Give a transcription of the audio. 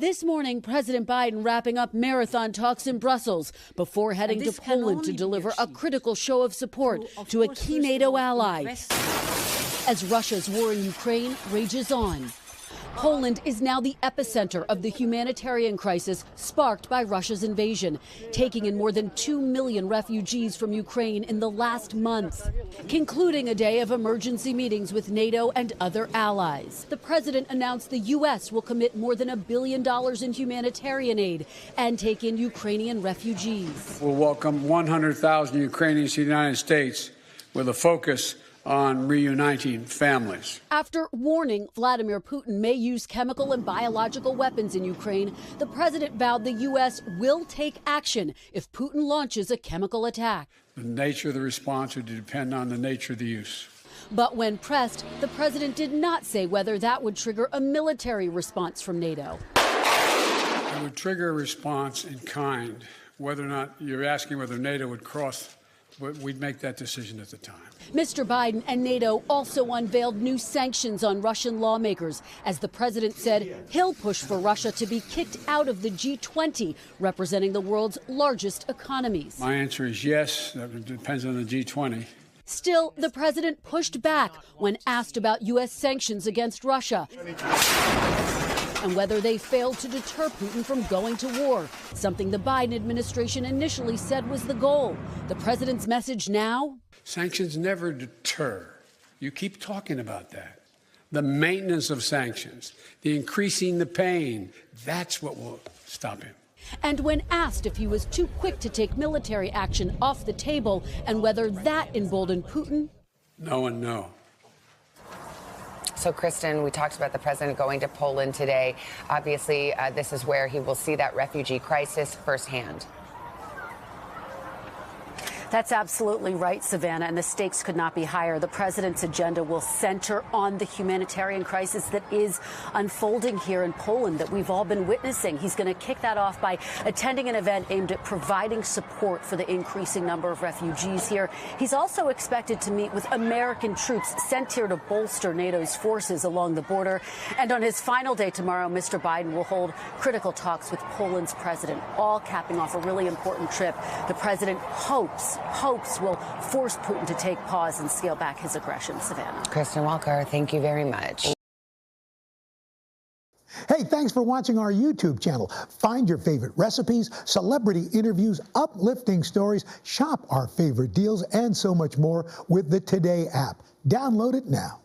This morning, President Biden wrapping up marathon talks in Brussels before heading to Poland to deliver a critical show of support to a key NATO ally as Russia's war in Ukraine rages on. Poland is now the epicenter of the humanitarian crisis sparked by Russia's invasion, taking in more than 2 million refugees from Ukraine in the last month, concluding a day of emergency meetings with NATO and other allies. The president announced the U.S. will commit more than $1 billion in humanitarian aid and take in Ukrainian refugees. We'll welcome 100,000 Ukrainians to the United States with a focus on reuniting families. After warning Vladimir Putin may use chemical and biological weapons in Ukraine, the president vowed the U.S. will take action if Putin launches a chemical attack. The nature of the response would depend on the nature of the use. But when pressed, the president did not say whether that would trigger a military response from NATO. It would trigger a response in kind. Whether or not you're asking whether NATO would cross, we'd make that decision at the time. Mr. Biden and NATO also unveiled new sanctions on Russian lawmakers, as the president said he'll push for Russia to be kicked out of the G20, representing the world's largest economies. My answer is yes. That depends on the G20. Still, the president pushed back when asked about U.S. sanctions against Russia and whether they failed to deter Putin from going to war, something the Biden administration initially said was the goal. The president's message now? Sanctions never deter. You keep talking about that. The maintenance of sanctions, the increasing the pain, that's what will stop him. And when asked if he was too quick to take military action off the table and whether that emboldened Putin? No and no. So, Kristen, we talked about the president going to Poland today. Obviously, this is where he will see that refugee crisis firsthand. That's absolutely right, Savannah, and the stakes could not be higher. The president's agenda will center on the humanitarian crisis that is unfolding here in Poland that we've all been witnessing. He's going to kick that off by attending an event aimed at providing support for the increasing number of refugees here. He's also expected to meet with American troops sent here to bolster NATO's forces along the border. And on his final day tomorrow, Mr. Biden will hold critical talks with Poland's president, all capping off a really important trip. The president hopes will force Putin to take pause and scale back his aggression. Savannah. Kristen Welker, thank you very much. Hey, thanks for watching our YouTube channel. Find your favorite recipes, celebrity interviews, uplifting stories, shop our favorite deals, and so much more with the Today app. Download it now.